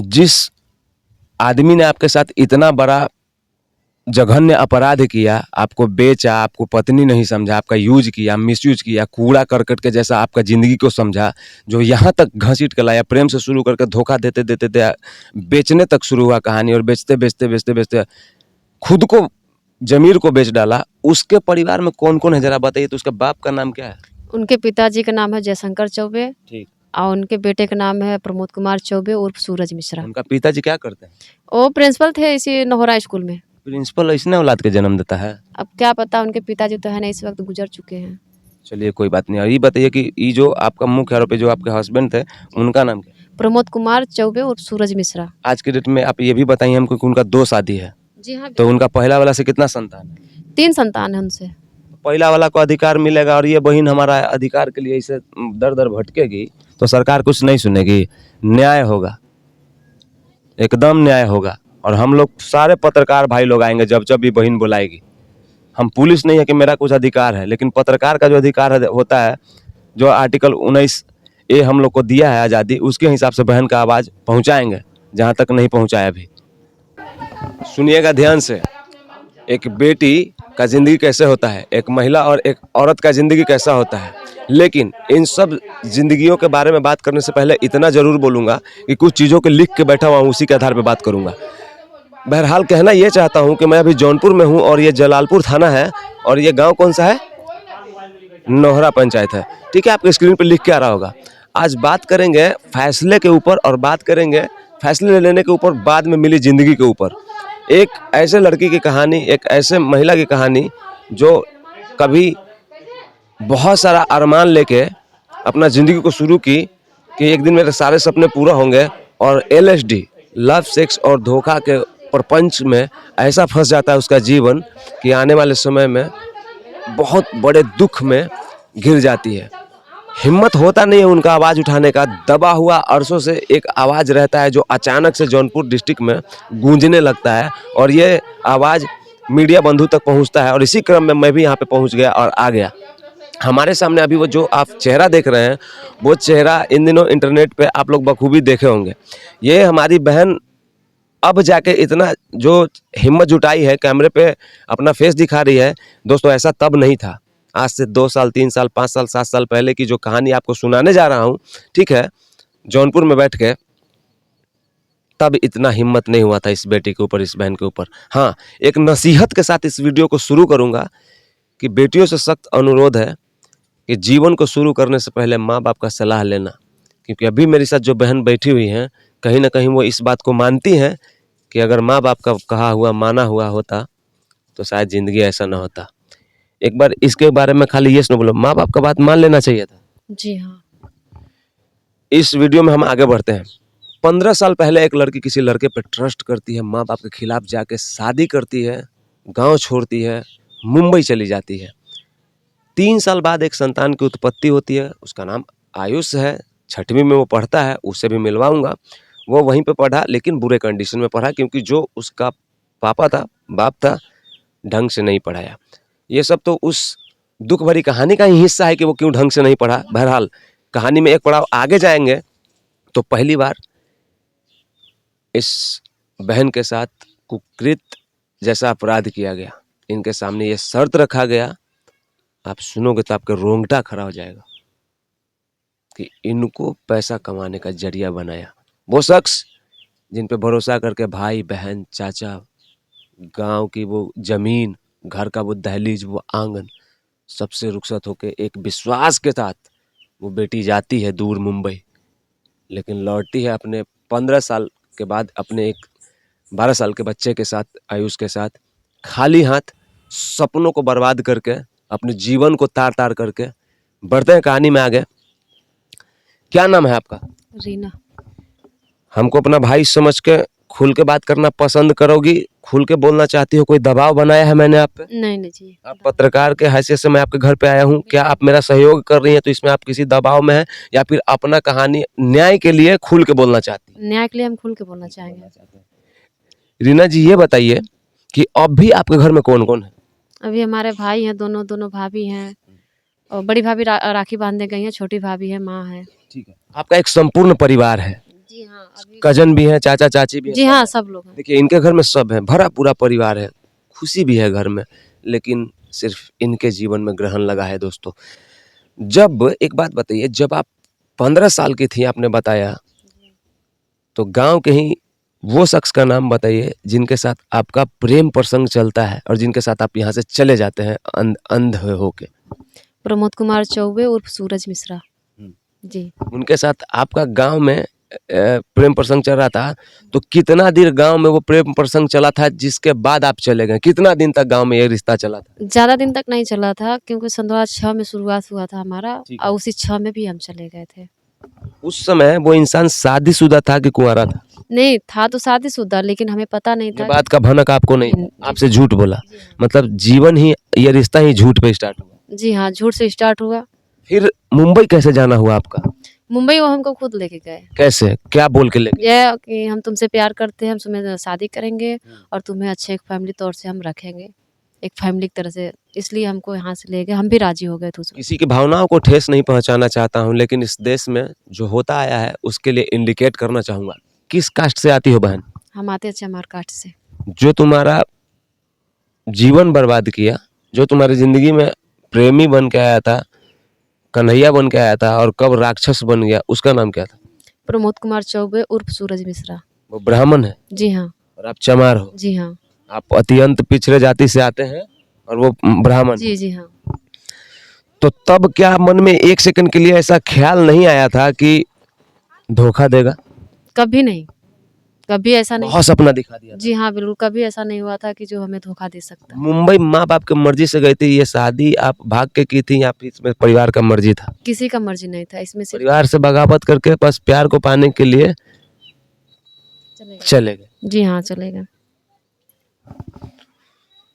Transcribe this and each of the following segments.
जिस आदमी ने आपके साथ इतना बड़ा जघन्य अपराध किया, आपको बेचा, आपको पत्नी नहीं समझा, आपका यूज किया, मिसयूज किया, कूड़ा करकट के जैसा आपका ज़िंदगी को समझा, जो यहाँ तक घसीट के लाया, प्रेम से शुरू करके धोखा देते देते दे बेचने तक शुरू हुआ कहानी, और बेचते बेचते बेचते बेचते खुद को, ज़मीर को बेच डाला। उसके परिवार में कौन कौन है जरा बताइए। तो उसके बाप का नाम क्या है? उनके पिताजी का नाम है जयशंकर चौबे, ठीक। और उनके बेटे का नाम है प्रमोद कुमार चौबे उर्फ सूरज मिश्रा। उनका पिताजी क्या करते हैं? वो प्रिंसिपल थे इसी नहोरा स्कूल में। प्रिंसिपल इसने औलाद के जन्म देता है? अब क्या पता, उनके पिताजी तो है नहीं, इस वक्त गुजर चुके हैं। चलिए कोई बात नहीं। और ये बताइए कि ये जो आपका मुख्य आरोपी जो आपके हस्बैंड थे, उनका नाम क्या? प्रमोद कुमार चौबे उर्फ सूरज मिश्रा। आज के डेट में आप ये भी बताइए हमको कि उनका 2 शादी है। जी हाँ, तो उनका पहला वाला से कितना संतान है? 3 संतान है उनसे। पहला वाला को अधिकार मिलेगा और ये बहन हमारा अधिकार के लिए इसे दर दर भटकेगी तो सरकार कुछ नहीं सुनेगी। न्याय होगा, एकदम न्याय होगा। और हम लोग सारे पत्रकार भाई लोग आएंगे जब जब भी बहन बुलाएगी। हम पुलिस नहीं है कि मेरा कुछ अधिकार है, लेकिन पत्रकार का जो अधिकार होता है, जो आर्टिकल 19A हम लोग को दिया है आज़ादी, उसके हिसाब से बहन का आवाज़ पहुंचाएंगे जहां तक नहीं पहुंचाया अभी। सुनिएगा ध्यान से, एक बेटी का ज़िंदगी कैसे होता है, एक महिला और एक औरत का ज़िंदगी कैसा होता है। लेकिन इन सब ज़िंदगियों के बारे में बात करने से पहले इतना ज़रूर बोलूँगा कि कुछ चीज़ों को लिख के बैठा हुआ हूँ, उसी के आधार पर बात करूँगा। बहरहाल कहना ये चाहता हूँ कि मैं अभी जौनपुर में हूँ और ये जलालपुर थाना है, और ये गांव कौन सा है? नोहरा पंचायत है। ठीक है, आपके स्क्रीन पर लिख के आ रहा होगा। आज बात करेंगे फैसले के ऊपर, और बात करेंगे फैसले लेने के ऊपर, बाद में मिली ज़िंदगी के ऊपर। एक ऐसे लड़की की कहानी, एक ऐसे महिला की कहानी जो कभी बहुत सारा अरमान लेके अपना ज़िंदगी को शुरू की कि एक दिन मेरे सारे सपने पूरा होंगे, और LSD, लव, सेक्स और धोखा के प्रपंच में ऐसा फंस जाता है उसका जीवन कि आने वाले समय में बहुत बड़े दुख में घिर जाती है। हिम्मत होता नहीं है उनका आवाज़ उठाने का। दबा हुआ अरसों से एक आवाज़ रहता है जो अचानक से जौनपुर डिस्ट्रिक्ट में गूंजने लगता है, और ये आवाज़ मीडिया बंधु तक पहुंचता है। और इसी क्रम में मैं भी यहाँ पे पहुंच गया और आ गया। हमारे सामने अभी वो जो आप चेहरा देख रहे हैं, वो चेहरा इन दिनों इंटरनेट पे आप लोग बखूबी देखे होंगे। ये हमारी बहन अब जाके इतना जो हिम्मत जुटाई है, कैमरे पे अपना फेस दिखा रही है। दोस्तों, ऐसा तब नहीं था। आज से 2 साल, 3 साल, 5 साल, 7 साल पहले की जो कहानी आपको सुनाने जा रहा हूँ, ठीक है, जौनपुर में बैठ के, तब इतना हिम्मत नहीं हुआ था इस बेटी के ऊपर, इस बहन के ऊपर। हाँ, एक नसीहत के साथ इस वीडियो को शुरू करूँगा कि बेटियों से सख्त अनुरोध है कि जीवन को शुरू करने से पहले माँ बाप का सलाह लेना। क्योंकि अभी मेरे साथ जो बहन बैठी हुई हैं, कहीं ना कहीं वो इस बात को मानती हैं कि अगर माँ बाप का कहा हुआ माना हुआ होता तो शायद ज़िंदगी ऐसा ना होता। एक बार इसके बारे में खाली ये न बोलो, माँ बाप का बात मान लेना चाहिए था। जी हाँ। इस वीडियो में हम आगे बढ़ते हैं। 15 साल पहले एक लड़की किसी लड़के पर ट्रस्ट करती है, माँ बाप के खिलाफ जाके शादी करती है, गाँव छोड़ती है, मुंबई चली जाती है। 3 साल बाद एक संतान की उत्पत्ति होती है, उसका नाम आयुष है। 6वीं में वो पढ़ता है, उससे भी मिलवाऊंगा। वो वहीं पे पढ़ा, लेकिन बुरे कंडीशन में पढ़ा, क्योंकि जो उसका पापा था, बाप था, ढंग से नहीं पढ़ाया। ये सब तो उस दुख भरी कहानी का ही हिस्सा है कि वो क्यों ढंग से नहीं पढ़ा। बहरहाल कहानी में एक पड़ाव आगे जाएंगे तो पहली बार इस बहन के साथ कुकृत जैसा अपराध किया गया। इनके सामने ये शर्त रखा गया, आप सुनोगे तो आपका रोंगटा खड़ा हो जाएगा, कि इनको पैसा कमाने का जरिया बनाया वो शख्स जिन पे भरोसा करके भाई, बहन, चाचा, गांव की वो जमीन, घर का वो दहलीज, वो आंगन, सबसे रुखसत होके एक विश्वास के साथ वो बेटी जाती है दूर मुंबई, लेकिन लौटती है अपने 15 साल के बाद अपने एक 12 साल के बच्चे के साथ, आयुष के साथ, खाली हाथ, सपनों को बर्बाद करके, अपने जीवन को तार तार करके। बढ़ते हैं कहानी में आगे। क्या नाम है आपका? रीना। हमको अपना भाई समझ के खुल के बात करना पसंद करोगी? खुल के बोलना चाहती हो? कोई दबाव बनाया है मैंने आप पे? नहीं नहीं जी। आप पत्रकार के हैसियत से मैं आपके घर पे आया हूँ, क्या आप मेरा सहयोग कर रही हैं तो इसमें आप किसी दबाव में हैं, या फिर अपना कहानी न्याय के लिए खुल के बोलना चाहती हैं? न्याय के लिए हम खुल के बोलना चाहेंगे। रीना जी, ये बताइए कि अब भी आपके घर में कौन कौन है? अभी हमारे भाई हैं, दोनों भाभी हैं, और बड़ी भाभी राखी बांधने गई हैं, छोटी भाभी है, माँ है। ठीक है, आपका एक संपूर्ण परिवार है। जी जी हाँ, अभी कजन भी हैं, चाचा चाची भी हैं, जी सब हाँ, हैं। सब लोग हैं। देखिए इनके घर में सब है, भरा पूरा परिवार है, खुशी भी है घर में, लेकिन सिर्फ इनके जीवन में ग्रहण लगा है दोस्तों। जब एक बात बताइए, जब आप 15 साल की थी आपने बताया, तो गांव के ही वो शख्स का नाम बताइए जिनके साथ आपका प्रेम प्रसंग चलता है और जिनके साथ आप यहाँ से चले जाते हैं अंध होके। प्रमोद कुमार चौबे उर्फ सूरज मिश्रा। हम्म। जी। उनके साथ आपका गांव में प्रेम प्रसंग चल रहा था, तो कितना दिन गांव में वो प्रेम प्रसंग चला था जिसके बाद आप चले गए? कितना दिन तक गांव में ये रिश्ता चला था? ज़्यादा दिन तक नहीं चला था क्योंकि सन 2006 में शुरुआत हुआ था हमारा ठीक है। और उसी 6 में भी हम चले गए थे। उस समय वो इंसान शादीशुदा था कि कुंवारा था? नहीं था तो शादीशुदा, लेकिन हमें पता नहीं ये था। बात का भनक आपको नहीं, जी, आपसे झूठ बोला, जी हाँ। मतलब जीवन ही, ये रिश्ता ही झूठ पे स्टार्ट हुआ। जी हाँ, झूठ से स्टार्ट हुआ। फिर मुंबई कैसे जाना हुआ आपका? मुंबई वो हमको खुद लेके गए। कैसे, क्या बोल के लेके? यह कि हम तुमसे प्यार करते हैं, हम तुम्हें शादी करेंगे और तुम्हें अच्छे एक फैमिली तौर से हम रखेंगे, एक फैमिली की तरह से, इसलिए हमको यहाँ से ले गए। हम भी राजी हो गए थे उसमें। किसी की भावनाओं को ठेस नहीं पहुंचाना चाहता हूं, लेकिन इस देश में जो होता आया है उसके लिए इंडिकेट करना चाहूंगा। किस कास्ट से आती हो बहन? हम आते हैं चमार कास्ट से। जो तुम्हारा जीवन बर्बाद किया, जो तुम्हारी जिंदगी में प्रेमी बन के आया था, कन्हैया बन के आया था और कब राक्षस बन गया, उसका नाम क्या था? प्रमोद कुमार चौबे उर्फ सूरज मिश्रा। वो ब्राह्मण है जी हाँ। और आप चमार हो। जी हाँ। आप अत्यंत पिछड़े जाति से आते हैं और वो ब्राह्मण। जी जी हाँ। तो तब क्या मन में एक सेकंड के लिए ऐसा ख्याल नहीं आया था कि धोखा देगा? कभी नहीं, कभी ऐसा नहीं। बहुत सपना दिखा दिया था। जी हाँ, बिल्कुल कभी ऐसा नहीं हुआ था कि जो हमें धोखा दे सकता। मुंबई माँ बाप की मर्जी से गई थी, ये शादी आप भाग के की थी या फिर इसमें परिवार का मर्जी था? किसी का मर्जी नहीं था इसमें, सिर्फ परिवार से बगावत करके बस प्यार को पाने के लिए चले गए। जी हाँ, चलेगा।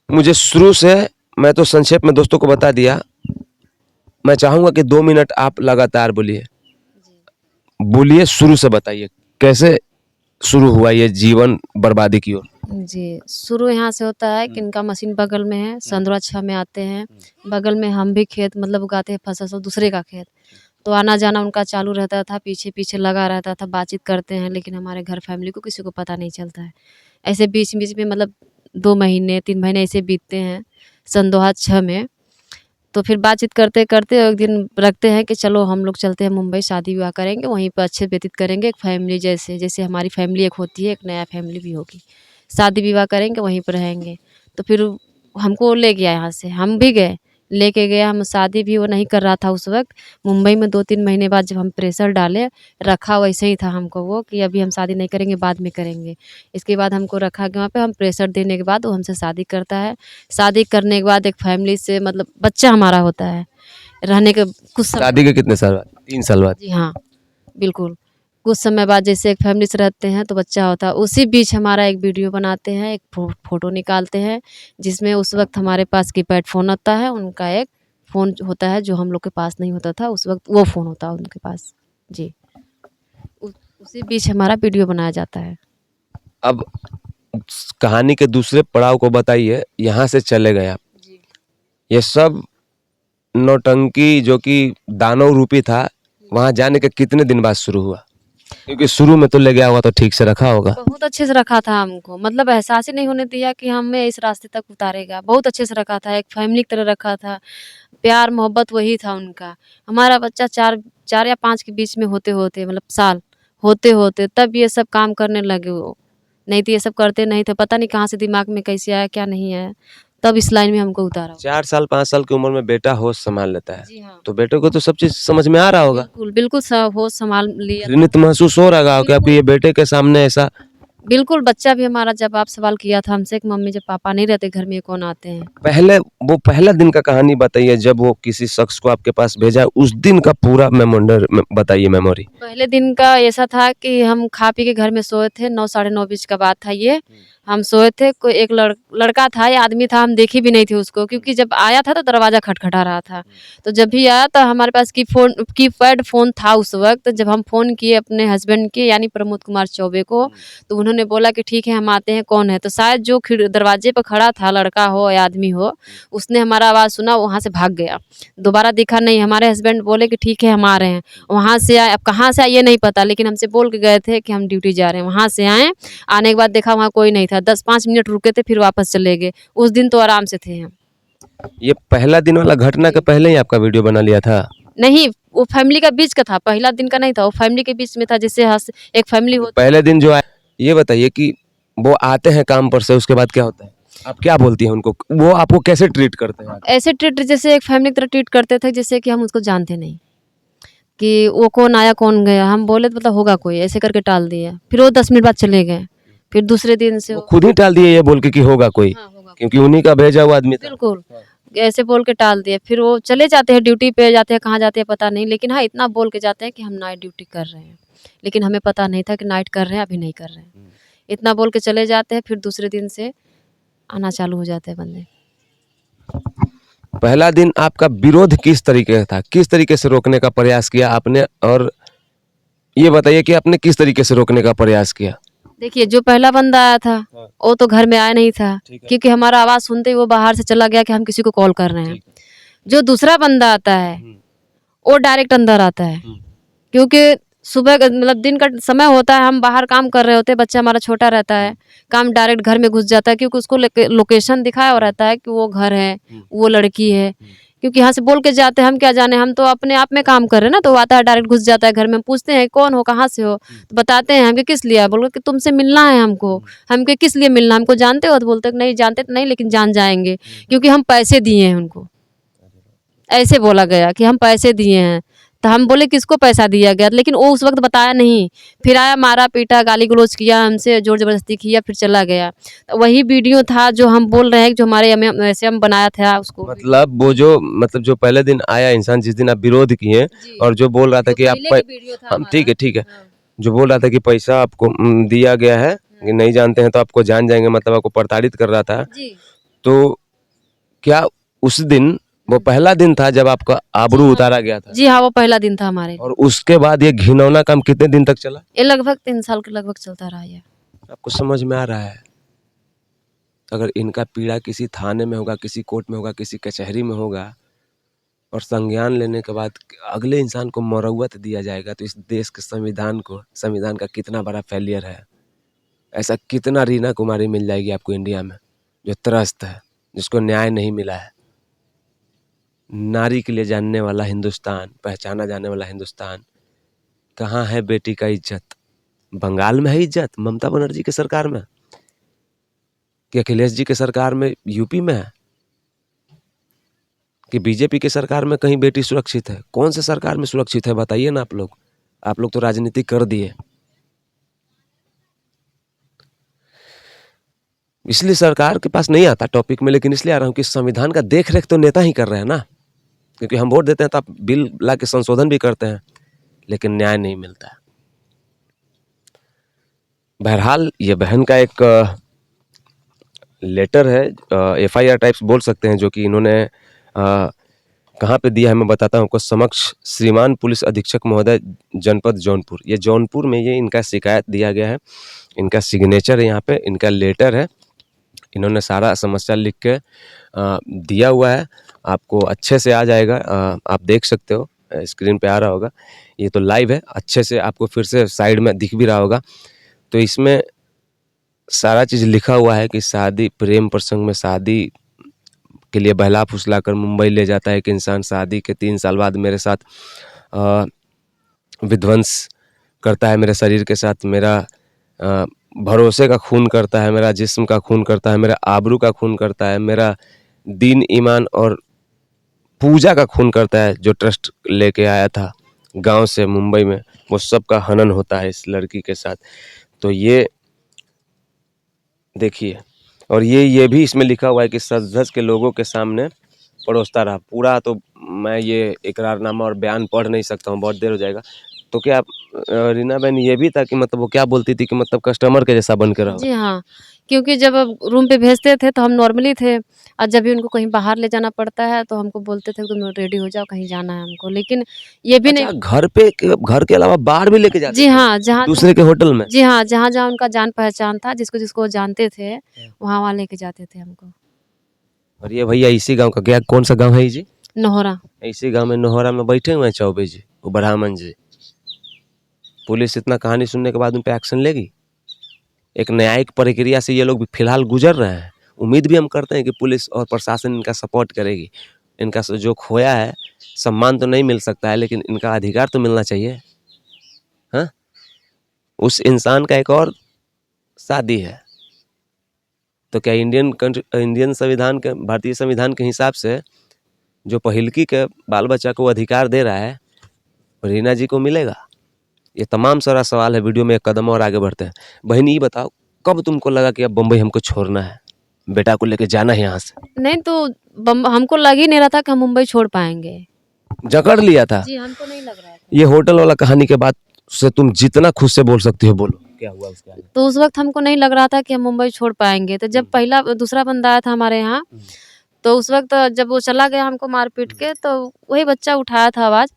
मुझे शुरू से, मैं तो संक्षेप में दोस्तों को बता दिया, मैं चाहूंगा कि 2 मिनट आप लगातार बोलिए, बोलिए, शुरू से बताइए कैसे शुरू हुआ ये जीवन बर्बादी की ओर? जी, शुरू यहाँ से होता है कि इनका मशीन बगल में है, संदरा 6 में आते हैं। बगल में हम भी खेत मतलब उगाते हैं फसल सब, दूसरे का खेत। तो आना जाना उनका चालू रहता था, पीछे पीछे लगा रहता था, बातचीत करते हैं, लेकिन हमारे घर फैमिली को किसी को पता नहीं चलता है। ऐसे बीच बीच में मतलब 2 महीने 3 महीने ऐसे बीतते हैं सन 2006 में। तो फिर बातचीत करते करते एक दिन रखते हैं कि चलो हम लोग चलते हैं मुंबई, शादी विवाह करेंगे, वहीं पर अच्छे व्यतीत करेंगे, एक फैमिली जैसे जैसे हमारी फैमिली एक होती है, एक नया फैमिली भी होगी, शादी विवाह करेंगे, वहीं पर रहेंगे। तो फिर हमको ले गया यहाँ से, हम भी गए, लेके गया। हम शादी भी वो नहीं कर रहा था उस वक्त। मुंबई में 2-3 महीने बाद जब हम प्रेशर डाले, रखा वैसे ही था हमको वो कि अभी हम शादी नहीं करेंगे, बाद में करेंगे। इसके बाद हमको रखा गया वहाँ पे, हम प्रेशर देने के बाद वो हमसे शादी करता है। शादी करने के बाद एक फैमिली से मतलब बच्चा हमारा होता है, रहने के कुछ समय। शादी के कितने साल बाद? 3 साल बाद? जी हाँ, बिल्कुल। कुछ समय बाद जैसे एक फैमिली से रहते हैं तो बच्चा होता है, उसी बीच हमारा एक वीडियो बनाते हैं, एक फ़ोटो निकालते हैं, जिसमें उस वक्त हमारे पास कीपैड फ़ोन होता है, उनका एक फ़ोन होता है जो हम लोग के पास नहीं होता था, उस वक्त वो फ़ोन होता है उनके पास। जी। उसी बीच हमारा वीडियो बनाया जाता है। अब कहानी के दूसरे पड़ाव को बताइए, यहाँ से चले गए आप, जी। ये सब नौटंकी जो कि दानव रूपी था, वहाँ जाने के कितने दिन बाद शुरू हुआ? क्योंकि शुरू में तो ले गया होगा तो ठीक से रखा होगा। बहुत अच्छे से रखा था हमको, मतलब एहसास ही नहीं होने दिया कि हमें इस रास्ते तक उतारेगा। बहुत अच्छे से रखा था, एक फैमिली की तरह रखा था। प्यार मोहब्बत वही था उनका। हमारा बच्चा 4 या 5 के बीच में होते-होते मतलब साल होते-होते तब ये सब काम करने लगे वो। नहीं तो ये सब करते नहीं थे, पता नहीं कहाँ से दिमाग में कैसे आया, क्या नहीं आया। तब इस लाइन में हमको उतारा। 4 साल 5 साल की उम्र में बेटा होश संभाल लेता है, जी हाँ। तो बेटे को तो सब चीज समझ में आ रहा होगा, बिल्कुल, बिल्कुल होश संभाल लिया। घृणित महसूस हो रहा होगा कि आपके ये बेटे के सामने ऐसा। बिल्कुल, बच्चा भी हमारा जवाब सवाल किया था हमसे कि मम्मी जब पापा नहीं रहते घर में ये कौन आते हैं? पहले वो पहला दिन का कहानी बताइए, जब वो किसी शख्स को आपके पास भेजा, उस दिन का पूरा बताइए मेमोरी। पहले दिन का ऐसा था कि हम खा पी के घर में सोए थे, 9 साढ़े 9 बीच का बात था ये। हम सोए थे, कोई एक लड़का था या आदमी था, हम देखे भी नहीं थे उसको, क्योंकि जब आया था तो दरवाज़ा खटखटा रहा था। तो जब भी आया तो हमारे पास कीपैड फ़ोन था उस वक़्त। जब हम फ़ोन किए अपने हस्बैंड के यानी प्रमोद कुमार चौबे को, तो उन्होंने बोला कि ठीक है हम आते हैं, कौन है? तो शायद जो दरवाजे पर खड़ा था, लड़का हो या आदमी हो, उसने हमारा आवाज़ सुना, वहाँ से भाग गया। दोबारा दिखा नहीं। हमारे हस्बैंड बोले कि ठीक है हम आ रहे हैं। वहाँ से आए, अब कहाँ से आए ये नहीं पता, लेकिन हमसे बोल के गए थे कि हम ड्यूटी जा रहे हैं। वहाँ से आए, आने के बाद देखा वहाँ कोई नहीं था। 10-5 मिनट रुके थे, फिर वापस चले गए। उस दिन तो आराम से थे हम। ये पहला दिन वाला घटना के पहले ही आपका वीडियो बना लिया था? नहीं, वो फैमिली का बीच का था, पहला दिन का नहीं था, वो फैमिली के बीच में था, जैसे एक फैमिली होती है। पहले दिन जो आए, ये बताइए कि वो आते हैं काम पर से, उसके बाद क्या होता है? आप क्या बोलती हैं उनको? वो आपको कैसे ट्रीट करते हैं? ऐसे ट्रीट जैसे एक फैमिली की तरह ट्रीट करते थे, जैसे कि हम उसको जानते नहीं, कि वो कौन आया कौन गया। हम बोले तो मतलब होगा कोई, ऐसे करके टाल दिया। फिर वो 10 मिनट बाद चले गए। फिर दूसरे दिन से वो खुद ही टाल दिए ये बोल के कि होगा कोई, हाँ, होगा। क्योंकि उन्हीं का भेजा हुआ आदमी था। बिल्कुल, ऐसे बोल के टाल दिए। फिर वो चले जाते हैं, ड्यूटी पे जाते हैं, कहाँ जाते हैं पता नहीं, लेकिन हाँ इतना बोल के जाते हैं कि हम नाइट ड्यूटी कर रहे हैं। लेकिन हमें पता नहीं था कि नाइट कर रहे हैं, अभी नहीं कर रहे हैं। इतना बोल के चले जाते हैं, फिर दूसरे दिन से आना चालू हो जाते हैं बंदे। पहला दिन आपका विरोध किस तरीके का था? किस तरीके से रोकने का प्रयास किया आपने? और ये बताइए कि आपने किस तरीके से रोकने का प्रयास किया? देखिए, जो पहला बंदा आया था, वो तो घर में आया नहीं था, क्योंकि हमारा आवाज़ सुनते ही वो बाहर से चला गया कि हम किसी को कॉल कर रहे हैं। जो दूसरा बंदा आता है, वो डायरेक्ट अंदर आता है, क्योंकि सुबह का मतलब दिन का समय होता है, हम बाहर काम कर रहे होते हैं, बच्चा हमारा छोटा रहता है, काम डायरेक्ट घर में घुस जाता है, क्योंकि उसको लोकेशन दिखाया हुआ रहता है कि वो घर है, वो लड़की है। क्योंकि यहाँ से बोल के जाते हैं, हम क्या जाने, हम तो अपने आप में काम कर रहे हैं ना। तो वो आता है डायरेक्ट घुस जाता है घर में। हम पूछते हैं कौन हो, कहाँ से हो, तो बताते हैं हमके किस लिए आए? बोलो कि तुमसे मिलना है हमको। हमके किस लिए मिलना, हमको जानते हो? तो बोलते हैं नहीं जानते तो नहीं, लेकिन जान जाएंगे, क्योंकि हम पैसे दिए हैं उनको। ऐसे बोला गया कि हम पैसे दिए हैं। तो हम बोले किसको पैसा दिया गया, लेकिन वो उस वक्त बताया नहीं। फिर आया, मारा पीटा, गाली गलौज किया, हमसे जोर जबरदस्ती किया, फिर चला गया। तो वही वीडियो था जो हम बोल रहे हैं, जो हमारे ऐसे हम बनाया था उसको। मतलब वो जो मतलब जो पहले दिन आया इंसान, जिस दिन आप विरोध किए और जो बोल रहा था कि आप हम ठीक है ठीक है, जो बोल रहा था कि पैसा आपको दिया गया है, कि नहीं जानते हैं तो आपको जान जाएंगे, मतलब आपको प्रताड़ित कर रहा था। तो क्या उस दिन वो पहला दिन था जब आपका आबरू उतारा गया था? जी हाँ, वो पहला दिन था हमारे। और उसके बाद ये घिनौना काम कितने दिन तक चला? ये लगभग 3 साल के लगभग चलता रहा ये। आपको समझ में आ रहा है? अगर इनका पीड़ा किसी थाने में होगा, किसी कोर्ट में होगा, किसी कचहरी में होगा, और संज्ञान लेने के बाद अगले इंसान को मरौवत दिया जाएगा, तो इस देश के संविधान का कितना बड़ा फेलियर है। ऐसा कितना रीना कुमारी मिल जाएगी आपको इंडिया में जो त्रस्त है, जिसको न्याय नहीं मिला है। नारी के लिए जानने वाला हिंदुस्तान, पहचाना जाने वाला हिंदुस्तान, कहाँ है बेटी का इज्जत? बंगाल में है इज्जत ममता बनर्जी के सरकार में, कि अखिलेश जी के सरकार में, यूपी में है, कि बीजेपी के सरकार में कहीं बेटी सुरक्षित है? कौन से सरकार में सुरक्षित है बताइए ना आप लोग। आप लोग तो राजनीति कर दिए। इसलिए सरकार के पास नहीं आता टॉपिक में, लेकिन इसलिए आ रहा हूँ कि संविधान का देख रेख तो नेता ही कर रहे हैं ना, क्योंकि हम वोट देते हैं तो आप बिल ला के संशोधन भी करते हैं, लेकिन न्याय नहीं मिलता है। बहरहाल ये बहन का एक लेटर है, FIR टाइप्स बोल सकते हैं, जो कि इन्होंने कहाँ पे दिया है मैं बताता हूँ आपको। समक्ष श्रीमान पुलिस अधीक्षक महोदय, जनपद जौनपुर। ये जौनपुर में ये इनका शिकायत दिया गया है, इनका सिग्नेचर है यहाँ पे, इनका लेटर है। इन्होंने सारा समस्या लिख के दिया हुआ है, आपको अच्छे से आ जाएगा। आप देख सकते हो, स्क्रीन पे आ रहा होगा, ये तो लाइव है, अच्छे से आपको फिर से साइड में दिख भी रहा होगा। तो इसमें सारा चीज़ लिखा हुआ है कि शादी, प्रेम प्रसंग में शादी के लिए बहला फुसला कर मुंबई ले जाता है एक इंसान, शादी के 3 साल बाद मेरे साथ विध्वंस करता है, मेरे शरीर के साथ मेरा भरोसे का खून करता है, मेरा जिस्म का खून करता है, मेरा आबरू का खून करता है, मेरा दीन ईमान और पूजा का खून करता है। जो ट्रस्ट लेके आया था गांव से मुंबई में, वो सब का हनन होता है इस लड़की के साथ। तो ये देखिए, और ये भी इसमें लिखा हुआ है कि सज धज के लोगों के सामने परोसता रहा। पूरा तो मैं ये इकरारनामा और बयान पढ़ नहीं सकता हूँ, बहुत देर हो जाएगा। तो क्या रीना बहन ये भी था कि मतलब वो क्या बोलती थी कि मतलब कस्टमर के जैसा बन के रहो? जी हाँ, क्योंकि जब रूम पे भेजते थे तो हम नॉर्मली थे, और जब भी उनको कहीं बाहर ले जाना पड़ता है तो हमको बोलते थे तुम रेडी हो जाओ, कहीं जाना है हमको। लेकिन ये भी अच्छा, नहीं। घर के अलावा बाहर भी लेके जाते जी थे हाँ, जहाँ दूसरे के होटल में? जी हाँ, जहाँ-जहाँ उनका जान पहचान था, जिसको जिसको वो जानते थे, वहाँ-वहाँ लेके जाते थे हमको। और ये भैया इसी गांव का क्या, कौन सा गांव है ये जी? नहोरा। इसी गांव में नोहरा में बैठे हुए हैं चौबे जी, वो ब्राह्मण जी। पुलिस इतना कहानी सुनने के बाद उन पे एक्शन लेगी? एक न्यायिक प्रक्रिया से ये लोग भी फिलहाल गुजर रहे हैं। उम्मीद भी हम करते हैं कि पुलिस और प्रशासन इनका सपोर्ट करेगी। इनका जो खोया है, सम्मान तो नहीं मिल सकता है, लेकिन इनका अधिकार तो मिलना चाहिए। हाँ, उस इंसान का एक और शादी है, तो क्या इंडियन संविधान के, भारतीय संविधान के हिसाब से जो पहिलकी के बाल बच्चा को अधिकार दे रहा है, रीना जी को मिलेगा? ये तमाम सारा सवाल है। वीडियो में एक कदम और आगे बढ़ते हैं। बहन ये बताओ, कब तुमको लगा कि अब बम्बई हमको छोड़ना है, बेटा को लेके जाना है यहाँ से? नहीं तो हमको लग ही नहीं रहा था कि हम मुंबई छोड़ पाएँगे। जकड़ लिया था? जी, हमको नहीं लग रहा था। ये होटल वाला कहानी के बाद से तुम जितना खुद से बोल सकती हो बोलो, क्या हुआ उसके आगे? तो उस वक़्त हमको नहीं लग रहा था कि हम मुंबई छोड़ पाएँगे। तो जब दूसरा बंदा आया था हमारे यहाँ, तो उस वक़्त जब वो चला गया हमको मार-पीट के, तो वही बच्चा उठाया था आवाज़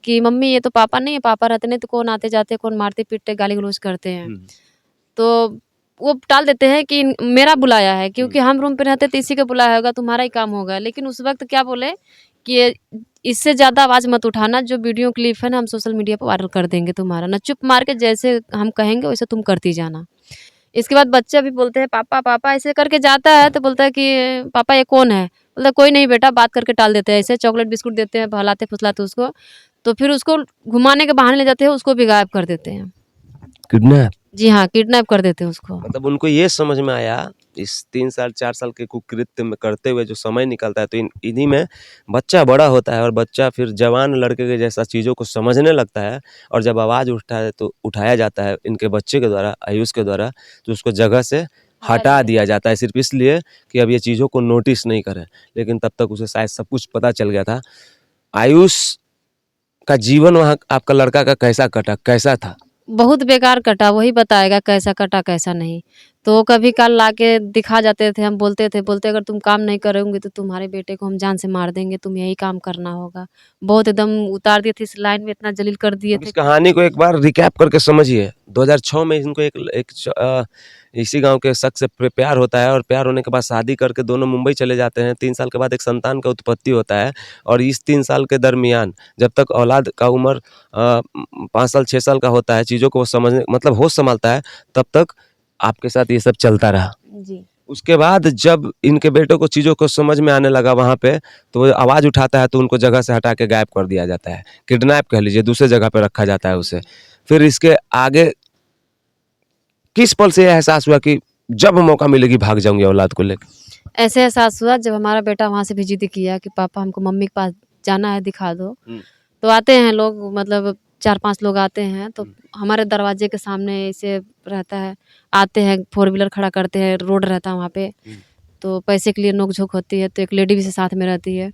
कि मम्मी ये तो पापा नहीं है, पापा रहते नहीं तो कौन आते-जाते, कौन मारते-पीटते, गाली-गलौज करते हैं। तो वो टाल देते हैं कि मेरा बुलाया है, क्योंकि हम रूम पे रहते तो इसी का बुलाया होगा, तुम्हारा ही काम होगा। लेकिन उस वक़्त क्या बोले कि इससे ज़्यादा आवाज़ मत उठाना, जो वीडियो क्लिप है ना हम सोशल मीडिया पे वायरल कर देंगे तुम्हारा, ना चुप मार के जैसे हम कहेंगे वैसे तुम करती जाना। इसके बाद बच्चे भी बोलते हैं पापा, पापा ऐसे करके जाता है, तो बोलता है कि पापा ये कौन है? बोलता है कोई नहीं बेटा, बात करके टाल देते हैं ऐसे, चॉकलेट बिस्कुट देते हैं, बहलाते-फुसलाते उसको, तो फिर उसको घुमाने के बहाने ले जाते हैं, उसको भी गायब कर देते हैं। किडनैप? जी हाँ, किडनैप कर देते हैं उसको। मतलब उनको ये समझ में आया, इस 3 साल 4 साल के कुकृत्य में करते हुए जो समय निकलता है, तो इन्हीं में बच्चा बड़ा होता है और बच्चा फिर जवान लड़के के जैसा चीज़ों को समझने लगता है। और जब आवाज़ उठाया जाता है इनके बच्चे के द्वारा, आयुष के द्वारा, तो उसको जगह से हटा दिया जाता है, सिर्फ इसलिए कि अब ये चीज़ों को नोटिस नहीं करें। लेकिन तब तक उसे शायद सब कुछ पता चल गया था। आयुष का जीवन वहाँ आपका लड़का का कैसा कटा, कैसा था? बहुत बेकार कटा, वही बताएगा कैसा कटा कैसा नहीं। तो वो कभी काल लाके दिखा जाते थे, हम बोलते अगर तुम काम नहीं करोगे तो तुम्हारे बेटे को हम जान से मार देंगे, तुम यही काम करना होगा। बहुत एकदम उतार दिए थे, इस लाइन में इतना जलील कर दिए अब थे। इस कहानी को एक बार रिकैप करके समझिए। 2006 में इनको इसी गांव के शख्स से प्यार होता है, और प्यार होने के बाद शादी करके दोनों मुंबई चले जाते हैं। 3 साल के बाद एक संतान का उत्पत्ति होता है, और इस 3 साल के दरमियान जब तक औलाद का उम्र 5 साल 6 साल का होता है, चीज़ों को वो समझने मतलब होश संभालता है, तब तक आपके साथ ये सब चलता रहा। जी। उसके बाद जब इनके बेटों को चीज़ों को समझ में आने लगा वहाँ पे, तो वो आवाज़ उठाता है तो उनको जगह से हटा के गायब कर दिया जाता है। किडनैप कह लीजिए, दूसरे जगह पे रखा जाता है उसे। फिर इसके आगे किस पल से ये एहसास हुआ कि जब मौका मिलेगी भाग जाऊँगी औलाद को लेके? ऐसे एहसास हुआ जब हमारा बेटा वहाँ से भी ज़िद किया कि पापा हमको मम्मी के पास जाना है, दिखा दो। तो आते हैं लोग, मतलब 4-5 लोग आते हैं, तो हमारे दरवाजे के सामने ऐसे रहता है, आते हैं, 4 व्हीलर खड़ा करते हैं, रोड रहता है वहाँ पे, तो पैसे के लिए नोक-झोंक होती है, तो एक लेडी भी से साथ में रहती है।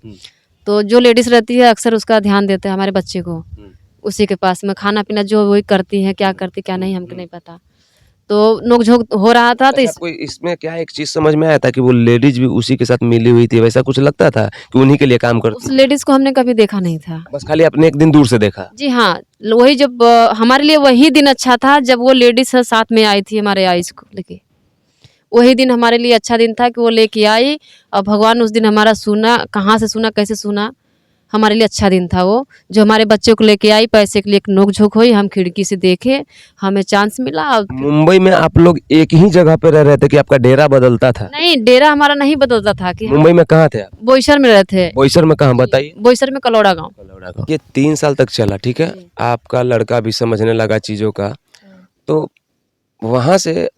तो जो लेडीज़ रहती है अक्सर उसका ध्यान देते हैं हमारे बच्चे को, उसी के पास में खाना-पीना जो वही करती हैं, क्या नहीं हमको नहीं पता। तो नोक-झोंक हो रहा था तो अच्छा, आपको इसमें क्या एक चीज़ समझ में आया था कि वो लेडीज़ भी उसी के साथ मिली हुई थी, वैसा कुछ लगता था कि उन्हीं के लिए काम उस करती? लेडीज़ को हमने कभी देखा नहीं था। बस खाली आपने एक दिन दूर से देखा? जी हाँ, वही जब हमारे लिए वही दिन अच्छा था जब वो लेडीज़ साथ में आई थी हमारे आइस को लेके। वही दिन हमारे लिए अच्छा दिन था कि वो लेके आई, और भगवान उस दिन हमारा सुना, कहाँ से सुना, कैसे सुना, हमारे लिए अच्छा दिन था वो, जो हमारे बच्चे को लेके आई। पैसे के लिए एक नोक-झोंक हुई, हम खिड़की से देखे, हमें चांस मिला। और मुंबई में आप लोग एक ही जगह पे रह रहे थे कि आपका डेरा बदलता था? नहीं, डेरा हमारा नहीं बदलता था कि मुंबई में कहाँ थे आप? बोईसर में रहते थे। बोईसर में कहाँ बताइए? बोईसर में कलौड़ा गाँव। ये 3 साल तक चला, ठीक है? जी। आपका लड़का भी समझने लगा चीज़ों का, तो वहाँ से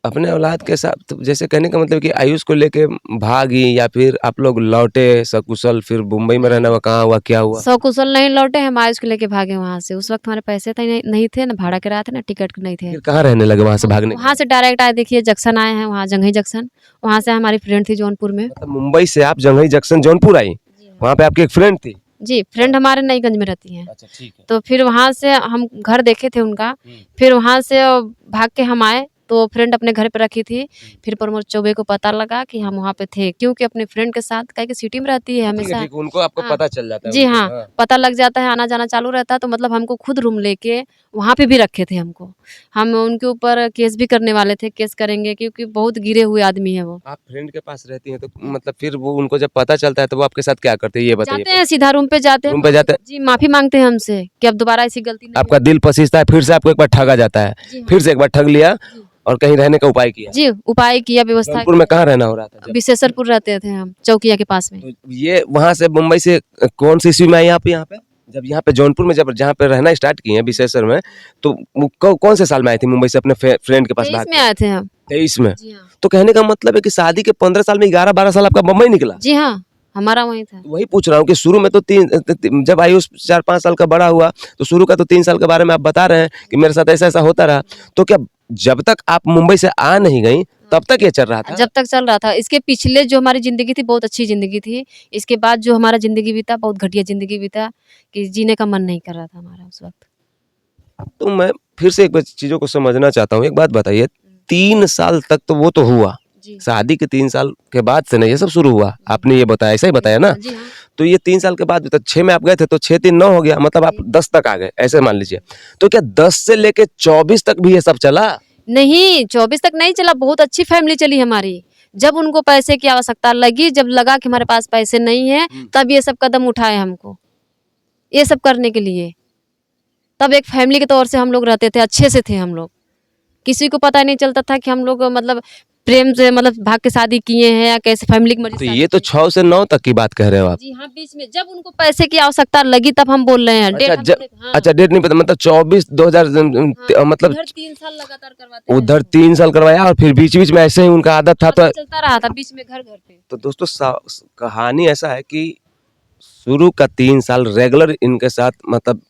अपने औलाद के साथ, तो जैसे कहने का मतलब कि आयुष को लेके भागी, या फिर आप लोग लौटे सकुशल, फिर मुंबई में रहना हुआ, कहाँ हुआ, क्या हुआ? सकुशल नहीं लौटे, हम आयुष को लेके भागे वहाँ से। उस वक़्त हमारे पैसे थे नहीं थे, ना भाड़ा किराया था, ना टिकट नहीं थे। फिर कहाँ रहने लगे वहाँ से भागने? वहाँ से डायरेक्ट आए, देखिए जंक्शन आए हैं, वहाँ जंघई जंक्शन, वहाँ से हमारी फ्रेंड थी जौनपुर में। मतलब मुंबई से आप जंघई जंक्शन जौनपुर आई, वहाँ पे आपकी एक फ्रेंड थी? जी, फ्रेंड हमारे नईगंज में रहती हैं। अच्छा, ठीक है। तो फिर वहाँ से हम घर देखे थे उनका, फिर वहाँ से भाग के हम आए, तो फ्रेंड अपने घर पे रखी थी। फिर प्रमोद चौबे को पता लगा कि हम वहाँ पे थे, क्योंकि अपने फ्रेंड के साथ काहे कि सिटी में रहती है ठीक है, हमेशा। ठीक, उनको आपको हाँ। पता चल जाता है जी उनके, हाँ, हाँ। पता लग जाता है, आना-जाना चालू रहता है, तो मतलब हमको खुद रूम लेके वहाँ पे भी रखे थे हमको। हम उनके ऊपर केस भी करने वाले थे, केस करेंगे क्योंकि बहुत गिरे हुए आदमी है वो। आप फ्रेंड के पास रहती हैं तो मतलब फिर वो उनको जब पता चलता है तो वो आपके साथ क्या करते हैं ये बताइए जाते हैं सीधा रूम पे जाते हैं, रूम पे जाते हैं जी माफ़ी माँगते हैं हमसे कि अब दोबारा ऐसी गलती नहीं आपका होगी। दिल पसीजता है फिर से आपको एक बार ठगा जाता है जी हाँ। फिर से एक बार ठग लिया जी। और कहीं रहने का उपाय किया जी, उपाय किया, व्यवस्था जौनपुर में कहाँ रहना हो रहा था की। जब विशेषरपुर रहते थे हम, चौकिया के पास में। तो ये वहां से मुंबई से कौन सी ईस्वी में आए आप यहाँ पे जब यहाँ पे जौनपुर में जब जहाँ पे रहना स्टार्ट किए हैं विशेषर में तो कौन से साल में आए थे मुंबई से अपने फ्रेंड के पास 23 भाग में आए थे हम। 23 में जी हाँ। तो कहने का मतलब है कि शादी के 15 साल में 11-12 साल आपका मुंबई निकला जी हाँ, हमारा वहीं था। वही पूछ रहा हूँ कि शुरू में तो जब आयुष 4-5 साल का बड़ा हुआ तो शुरू का तो 3 साल के बारे में आप बता रहे हैं कि मेरे साथ ऐसा ऐसा होता रहा तो क्या जब तक आप मुंबई से आ नहीं गई तब तक ये चल रहा था जब तक चल रहा था, इसके पिछले जो हमारी ज़िंदगी थी बहुत अच्छी ज़िंदगी थी। इसके बाद जो हमारा ज़िंदगी बीता बहुत घटिया ज़िंदगी बीता, कि जीने का मन नहीं कर रहा था हमारा उस वक़्त। तो मैं फिर से एक बार चीजों को समझना चाहता हूँ एक बात बताइए 3 साल तक तो वो तो हुआ जी। शादी के 3 साल के बाद से ना ये सब शुरू हुआ आपने ये बताया ऐसा ही बताया ना जी हाँ। तो ये 3 साल के बाद तो 6 में आप गए थे तो 6-3-9 हो गया मतलब आप 10 तक आ गए ऐसे मान लीजिए तो क्या 10 से लेके 24 तक भी ये सब चला नहीं, 24 तक नहीं चला, बहुत अच्छी फैमिली चली हमारी। जब उनको पैसे की आवश्यकता लगी, जब लगा कि हमारे पास पैसे नहीं हैं, तब ये सब कदम उठाए हमको, ये सब करने के लिए। तब एक फैमिली के तौर से हम लोग रहते थे, अच्छे से थे हम लोग। किसी को पता नहीं चलता था कि हम लोग मतलब प्रेम से मतलब भाग के शादी किए हैं या कैसे फैमिली की मर्ज़ी तो से ये तो शादी किए 6 से 9 तक की बात कह रहे हो आप जी हाँ, बीच में जब उनको पैसे की आवश्यकता लगी तब हम बोल रहे हैं। डेट अच्छा हमको हाँ, अच्छा डेट नहीं पता मतलब 24 2000 हाँ, मतलब उधर 3 साल लगातार करवाते उधर रहे। 3 साल करवाया और फिर बीच बीच में ऐसे ही उनका आदत था तो चलता रहा था बीच में घर-घर पे। तो दोस्तों कहानी ऐसा है कि शुरू का 3 साल रेगुलर इनके साथ मतलब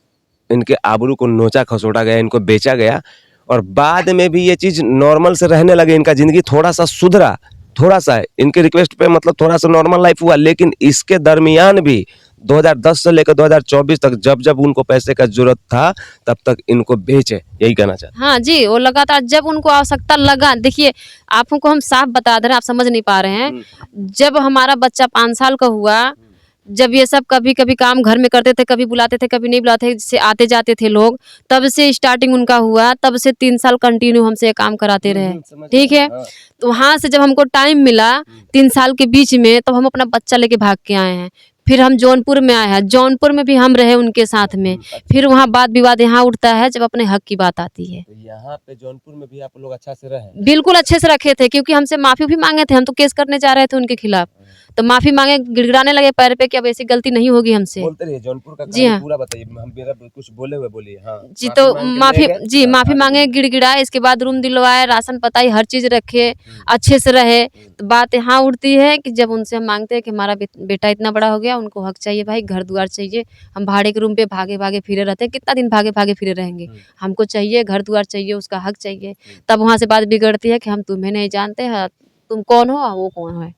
इनके आबरू को नोचा खसोटा गया इनको बेचा गया और बाद में भी ये चीज नॉर्मल से रहने लगे इनका जिंदगी थोड़ा सा सुधरा थोड़ा सा है इनके रिक्वेस्ट पे मतलब थोड़ा सा नॉर्मल लाइफ हुआ लेकिन इसके दरमियान भी 2010 से लेकर 2024 तक जब जब उनको पैसे का जरूरत था तब तक इनको बेचे यही कहना चाहते हाँ जी, वो लगातार जब उनको आवश्यकता लगा देखिए, आपको हम साफ बता दे रहे हैं, आप समझ नहीं पा रहे हैं। जब हमारा बच्चा 5 साल का हुआ, जब ये सब कभी-कभी काम घर में करते थे, कभी बुलाते थे, कभी नहीं बुलाते थे, जैसे आते-जाते थे लोग, तब से स्टार्टिंग उनका हुआ, तब से 3 साल कंटिन्यू हमसे ये काम कराते रहे, ठीक है? तो वहाँ से जब हमको टाइम मिला 3 साल के बीच में, तब हम अपना बच्चा लेके भाग के आए हैं। फिर हम जौनपुर में आए हैं, जौनपुर में भी हम रहे उनके साथ में। फिर वहाँ वाद-विवाद यहाँ उठता है जब अपने हक की बात आती है। तो यहाँ पे जौनपुर में भी आप लोग अच्छा से रहे बिल्कुल अच्छे से रखे थे क्योंकि हमसे माफ़ी भी माँगे थे, हम तो केस करने जा रहे थे उनके खिलाफ। तो माफ़ी माँगे, गिड़गिड़ाने लगे पैर पे कि अब ऐसी गलती नहीं होगी हमसे। बोलते रहिए जौनपुर का जी कहानी हाँ। पूरा बताइए हम मेरा कुछ बोले हुए बोलिए हाँ जी, तो माफ़ी जी, माफ़ी आगे माँगे, गिड़गिड़ाए, इसके बाद रूम दिलवाए, राशन पताई हर चीज़ रखे, अच्छे से रहे। तो बात यहाँ उठती है कि जब उनसे हम माँगते हैं कि हमारा बेटा इतना बड़ा हो गया, उनको हक चाहिए भाई, घर-द्वार चाहिए। हम भाड़े के रूम पे भागे-भागे फिरे रहते हैं, कितना दिन भागे-भागे फिरे रहेंगे? हमको चाहिए, घर-द्वार चाहिए, उसका हक चाहिए। तब वहाँ से बात बिगड़ती है कि हम तुम्हें नहीं जानते हैं, तुम कौन हो और वो कौन है?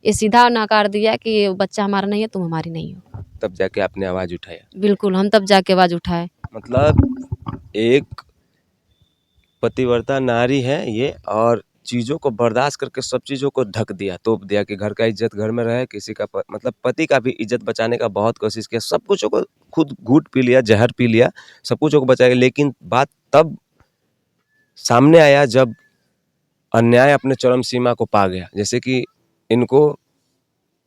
ये सीधा नकार दिया कि ये बच्चा हमारा नहीं है, तुम हमारी नहीं हो। तब जाके आपने आवाज उठाया बिल्कुल, हम तब जाके आवाज़ उठाए। मतलब एक पतिव्रता नारी है ये और चीज़ों को बर्दाश्त करके सब चीज़ों को ढक दिया तोप दिया कि घर का इज्जत घर में रहे किसी का मतलब पति का भी इज्जत बचाने का बहुत कोशिश किया सब कुछ को खुद घूट पी लिया जहर पी लिया सब कुछ को बचाया लेकिन बात तब सामने आया जब अन्याय अपने चरम सीमा को पा गया जैसे कि इनको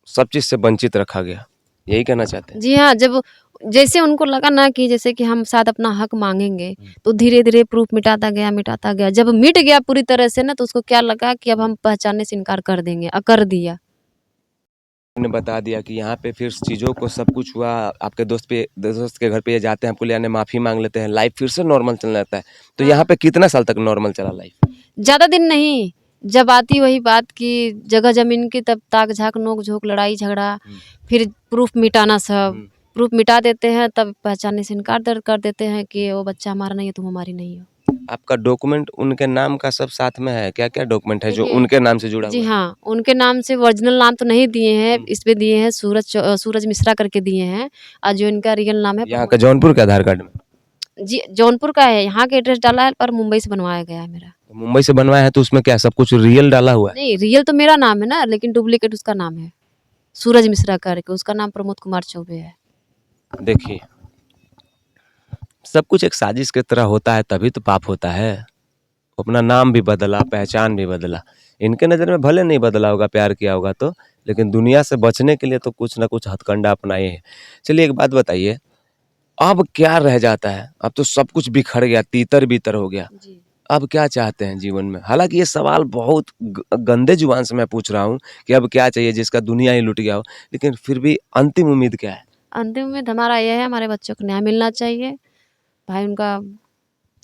सब चीज़ से वंचित रखा गया यही कहना चाहते हैं जी हाँ, जब जैसे उनको लगा ना कि जैसे कि हम शायद अपना हक माँगेंगे, तो धीरे-धीरे प्रूफ़ मिटाता गया, मिटाता गया। जब मिट गया पूरी तरह से ना, तो उसको क्या लगा कि अब हम पहचानने से इनकार कर देंगे कर दिया। ने बता दिया कि यहाँ पे फिर चीज़ों को सब कुछ हुआ आपके दोस्त के घर पे ये जाते हैं आपको ले आने माफ़ी मांग लेते हैं लाइफ फिर से नॉर्मल चलने लगता है तो यहाँ पे कितना साल तक नॉर्मल चला लाइफ ज़्यादा दिन नहीं, जब आती वही बात कि जगह ज़मीन की तब ताक-झाक, नोक-झोंक, लड़ाई-झगड़ा, फिर प्रूफ़ मिटाना सब। प्रूफ़ मिटा देते हैं, तब पहचानने से इनकार कर देते हैं कि वो बच्चा हमारा नहीं है, तुम हमारी नहीं हो। आपका डॉक्यूमेंट उनके नाम का सब साथ में है क्या-क्या डॉक्यूमेंट है जो देखिए, उनके नाम से जुड़ा जी हुआ है? हाँ, उनके नाम से ओरिजिनल नाम तो नहीं दिए हैं, इस पे दिए हैं सूरज मिश्रा करके दिए हैं और जो इनका रियल नाम है यहाँ का जौनपुर के आधार कार्ड में? जी, जौनपुर का है, यहाँ का एड्रेस डाला है पर मुंबई से बनवाया गया है मेरा। मुंबई से बनवाया है तो उसमें क्या सब कुछ रियल डाला हुआ है? नहीं, रियल तो मेरा नाम है ना, लेकिन डुप्लीकेट उसका नाम है, सूरज मिश्रा करके, उसका नाम प्रमोद कुमार चौबे है। देखिए, सब कुछ एक साजिश की तरह होता है तभी तो पाप होता है। अपना नाम भी बदला, पहचान भी बदला। इनके नज़र में भले नहीं बदला होगा, प्यार किया होगा तो, लेकिन दुनिया से बचने के लिए तो कुछ ना कुछ हथकंडा अपनाए हैं। चलिए एक बात बताइए, अब क्या रह जाता है? अब तो सब कुछ बिखर गया, तीतर-बीतर हो गया। जी। अब क्या चाहते हैं जीवन में? हालाँकि ये सवाल बहुत गंदे जुबान से मैं पूछ रहा हूँ कि अब क्या चाहिए जिसका दुनिया ही लुट गया हो, लेकिन फिर भी अंतिम उम्मीद क्या है? अंतिम उम्मीद हमारा ये है, हमारे बच्चों को न्याय मिलना चाहिए। भाई उनका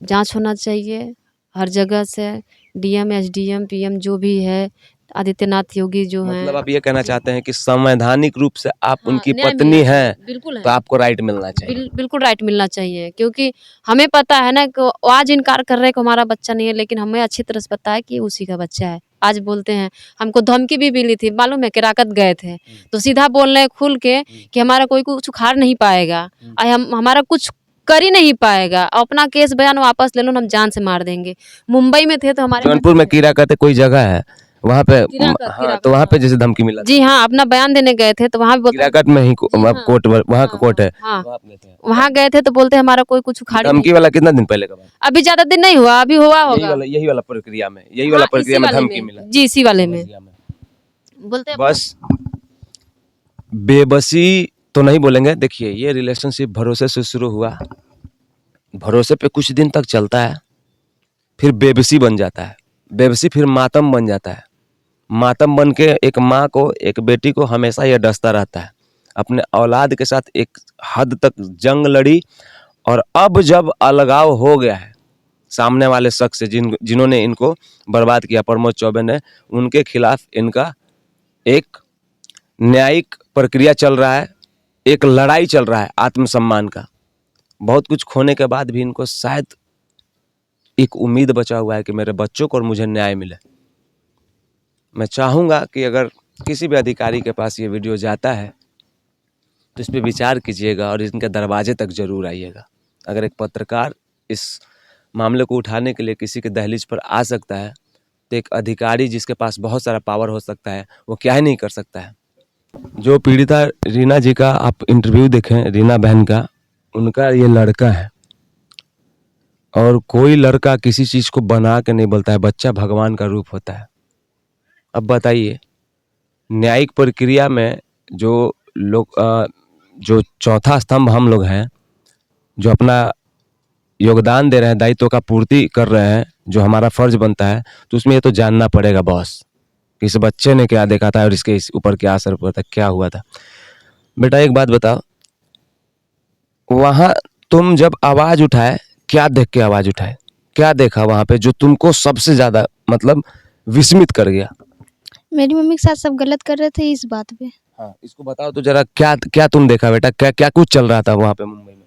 जाँच होना चाहिए हर जगह से, डीएम, एसडीएम, पीएम जो भी है, आदित्यनाथ योगी जो हैं। मतलब आप ये कहना जी। चाहते हैं कि संवैधानिक रूप से आप हाँ, उनकी न्याय पत्नी मिलना चाहिए, हैं, बिल्कुल तो है। आपको राइट मिलना चाहिए। बिल्कुल राइट मिलना चाहिए, क्योंकि हमें पता है ना कि वो आज इनकार कर रहे हैं कि हमारा बच्चा नहीं है, लेकिन हमें अच्छी तरह से पता है कि उसी का बच्चा है। आज बोलते हैं, हमको धमकी भी मिली थी, मालूम है, केराकत गए थे, तो सीधा बोल रहे हैं खुल के कि हमारा कोई कुछ उखाड़ नहीं पाएगा, हम हमारा कुछ कर ही नहीं पाएगा, अपना केस बयान वापस ले लो, हम जान से मार देंगे। मुंबई में थे तो हमारे जौनपुर में कीरा कहते कोई जगह है, वहाँ पे किराकत हाँ, तो वहाँ पे जैसे धमकी मिला था। जी हाँ, अपना बयान देने गए थे तो वहाँ भी बोलते हैं। कीराकत में ही जी अब हाँ, कोर्ट, वहाँ का कोर्ट है। हाँ, तो आप लेते हैं। वहाँ गए थे तो बोलते हैं हमारा कोई कुछ ये उखाड़ ही नहीं। धमकी वाला कितना दिन पहले का बात? अभी ज़्यादा दिन नहीं हुआ, अभी हुआ होगा। यही वाला प्रक्रिया में, हाँ, इसी वाले धमकी में। मिला। जी, इसी वाले समझ में। गया मैं। बोलते हैं बस बेबसी तो नहीं बोलेंगे। देखिए, ये रिलेशनशिप भरोसे से शुरू हुआ, भरोसे पे कुछ दिन तक चलता है, फिर बेबसी बन जाता है, बेबसी फिर मातम बन जाता है। मातम बन के एक माँ को, एक बेटी को हमेशा ये डसता रहता है। अपने औलाद के साथ एक हद तक जंग लड़ी, और अब जब अलगाव हो गया है सामने वाले शख्स से, जिन्होंने इनको बर्बाद किया, प्रमोद चौबे ने, उनके खिलाफ इनका एक न्यायिक प्रक्रिया चल रहा है, एक लड़ाई चल रहा है आत्मसम्मान का। बहुत कुछ खोने के बाद भी इनको शायद एक उम्मीद बचा हुआ है कि मेरे बच्चों को और मुझे न्याय मिले। मैं चाहूँगा कि अगर किसी भी अधिकारी के पास ये वीडियो जाता है तो इस पे विचार कीजिएगा और इनके दरवाजे तक ज़रूर आइएगा। अगर एक पत्रकार इस मामले को उठाने के लिए किसी के दहलीज पर आ सकता है, तो एक अधिकारी जिसके पास बहुत सारा पावर हो सकता है, वो क्या ही नहीं कर सकता है। जो पीड़िता रीना जी का आप इंटरव्यू देखें, रीना बहन का, उनका ये लड़का है, और कोई लड़का किसी चीज़ को बना के नहीं बोलता है, बच्चा भगवान का रूप होता है। अब बताइए, न्यायिक प्रक्रिया में जो लोग जो चौथा स्तंभ हम लोग हैं, जो अपना योगदान दे रहे हैं, दायित्व का पूर्ति कर रहे हैं, जो हमारा फर्ज बनता है, तो उसमें ये तो जानना पड़ेगा बॉस कि इस बच्चे ने क्या देखा था और इसके इस ऊपर क्या असर पड़ा था, क्या हुआ था। बेटा एक बात बताओ, वहाँ तुम जब आवाज़ उठाए, क्या देख के आवाज़ उठाए? क्या देखा वहाँ पे जो तुमको सबसे ज़्यादा मतलब विस्मित कर गया? मेरी मम्मी के साथ सब गलत कर रहे थे इस बात पे। हाँ, इसको बताओ तो जरा, क्या क्या तुम देखा बेटा? क्या क्या कुछ चल रहा था वहाँ पे मुंबई में?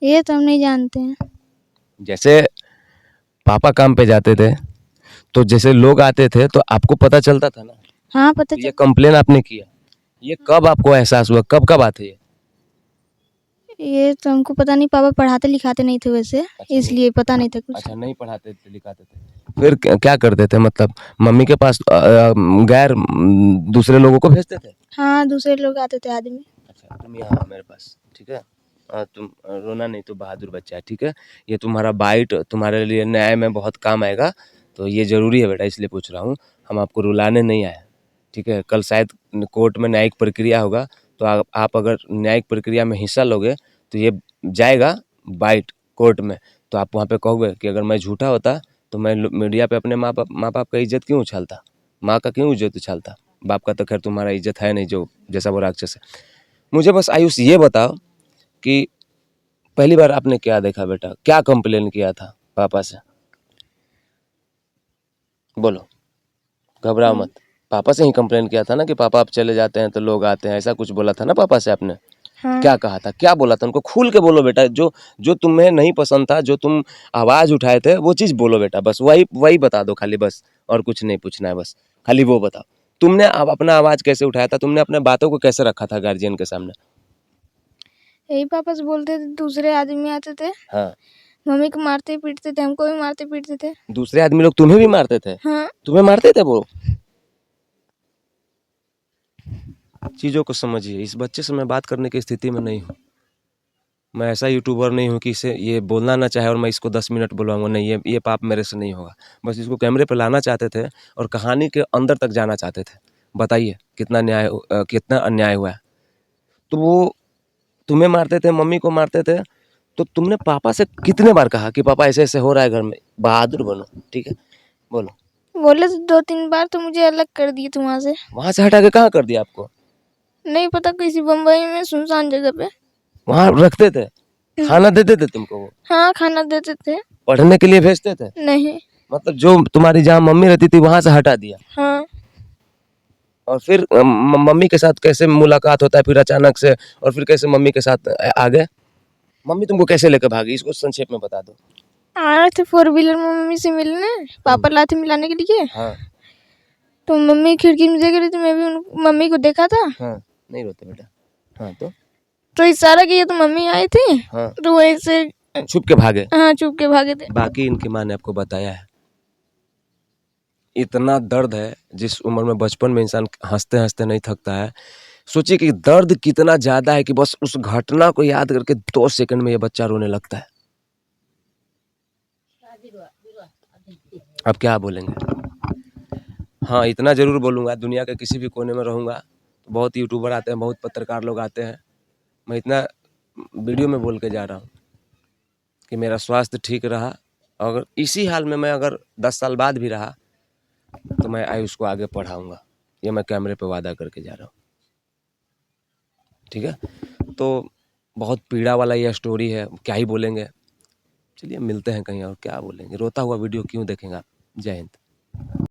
ये तो हम नहीं जानते हैं। जैसे पापा काम पे जाते थे, तो जैसे लोग आते थे तो आपको पता चलता था ना? हाँ, पता ये चल कंप्लेन आपने किया, ये कब आपको एहसास हुआ? कब का बात है ये? ये तो हमको पता नहीं, पापा पढ़ाते लिखाते नहीं थे वैसे, अच्छा, इसलिए पता नहीं था कुछ। अच्छा, नहीं पढ़ाते थे, लिखाते थे। फिर क्या करते थे? मतलब मम्मी के पास गैर दूसरे लोगों को भेजते थे? हाँ, दूसरे लोग आते थे आदमी। अच्छा, तुम यहाँ आओ मेरे पास, ठीक है? तुम रोना नहीं, तो बहादुर बच्चा है, ठीक है? ये तुम्हारा बाइट तुम्हारे लिए न्याय में बहुत काम आएगा, तो ये ज़रूरी है बेटा, इसलिए पूछ रहा हूँ। हम आपको रुलाने नहीं आए, ठीक है? कल शायद कोर्ट में न्यायिक प्रक्रिया होगा, तो आप अगर न्यायिक प्रक्रिया में हिस्सा लोगे तो ये जाएगा बाइट कोर्ट में, तो आप वहाँ पे कहोगे कि अगर मैं झूठा होता तो मैं मीडिया पे अपने माँ बाप का इज्जत क्यों उछालता, माँ का क्यों इज्जत उछालता? बाप का तो खैर तुम्हारा इज्जत है नहीं, जो जैसा वो राक्षस है। मुझे बस आयुष ये बताओ कि पहली बार आपने क्या देखा बेटा? क्या कंप्लेन किया था पापा से? बोलो, घबराओ मत। पापा से ही कंप्लेन किया था ना कि पापा आप चले जाते हैं तो लोग आते हैं, ऐसा कुछ बोला था ना पापा से आपने? हाँ। क्या कहा था, क्या बोला था? उनको खुल के बोलो बेटा, जो जो तुम्हें नहीं पसंद था, जो तुम आवाज़ उठाए थे, वो चीज़ बोलो बेटा, बस वही वही बता दो खाली, बस और कुछ नहीं पूछना है, बस खाली वो बताओ। तुमने अब अपना आवाज़ कैसे उठाया था? तुमने अपने बातों को कैसे रखा था गार्जियन के सामने? यही पापा से बोलते थे, दूसरे आदमी आते थे हाँ, मम्मी को मारते पीटते थे, हमको भी मारते पीटते थे। दूसरे आदमी लोग तुम्हें भी मारते थे? हाँ। तुम्हें मारते थे वो? चीज़ों को समझिए। इस बच्चे से मैं बात करने की स्थिति में नहीं हूँ। मैं ऐसा यूट्यूबर नहीं हूँ कि इसे ये बोलना ना चाहे और मैं इसको 10 मिनट बुलवाऊँगा, नहीं, ये पाप मेरे से नहीं होगा। बस इसको कैमरे पे लाना चाहते थे और कहानी के अंदर तक जाना चाहते थे। बताइए कितना अन्याय हुआ है। तो वो तुम्हें मारते थे, मम्मी को मारते थे, तो तुमने पापा से कितने बार कहा कि पापा ऐसे-ऐसे हो रहा है घर में, बहादुर बनो, ठीक है? बोलो। बोले तो 2-3 बार, तो मुझे अलग कर दिए थे वहाँ से। वहाँ से हटा के कहाँ कर दिया आपको? नहीं पता, किसी बम्बई में सुनसान जगह पे। वहाँ रखते थे? खाना देते थे तुमको वो? हाँ, खाना देते थे। पढ़ने के लिए भेजते थे? नहीं। मतलब जो तुम्हारी जहाँ मम्मी रहती थी वहाँ से हटा दिया? हाँ। और फिर मम्मी के साथ कैसे मुलाकात होता है फिर अचानक से, और फिर कैसे मम्मी के साथ आ गए? मम्मी तुमको कैसे लेकर भागी, इसको संक्षेप में बता दो। आ रहे थे 4 व्हीलर में मम्मी से मिलने, पापा लाए थे मिलाने के लिए। हाँ तो मम्मी खिड़की में देख रही थी, मैं भी मम्मी को देखा था। हाँ, नहीं रोते बेटा। हाँ तो इशारा किया तो मम्मी आई थी। हाँ, तो वहीं से छुप के भागे। हाँ, चुप के भागे थे। बाकी इनकी माँ ने आपको बताया है। इतना दर्द है, जिस उम्र में बचपन में इंसान हंसते हंसते नहीं थकता है, सोचिए कि दर्द कितना ज्यादा है कि बस उस घटना को याद करके 2 सेकंड में ये बच्चा रोने लगता है। अब क्या बोलेंगे? हाँ, इतना जरूर बोलूँगा, दुनिया के किसी भी कोने में रहूँगा, बहुत यूट्यूबर आते हैं, बहुत पत्रकार लोग आते हैं, मैं इतना वीडियो में बोल के जा रहा हूँ कि मेरा स्वास्थ्य ठीक रहा, अगर इसी हाल में मैं अगर 10 साल बाद भी रहा तो मैं आयुष को आगे पढ़ाऊँगा, ये मैं कैमरे पे वादा करके जा रहा हूँ, ठीक है? तो बहुत पीड़ा वाला यह स्टोरी है, क्या ही बोलेंगे। चलिए मिलते हैं कहीं और, क्या बोलेंगे, रोता हुआ वीडियो क्यों देखेंगे आप? जय हिंद।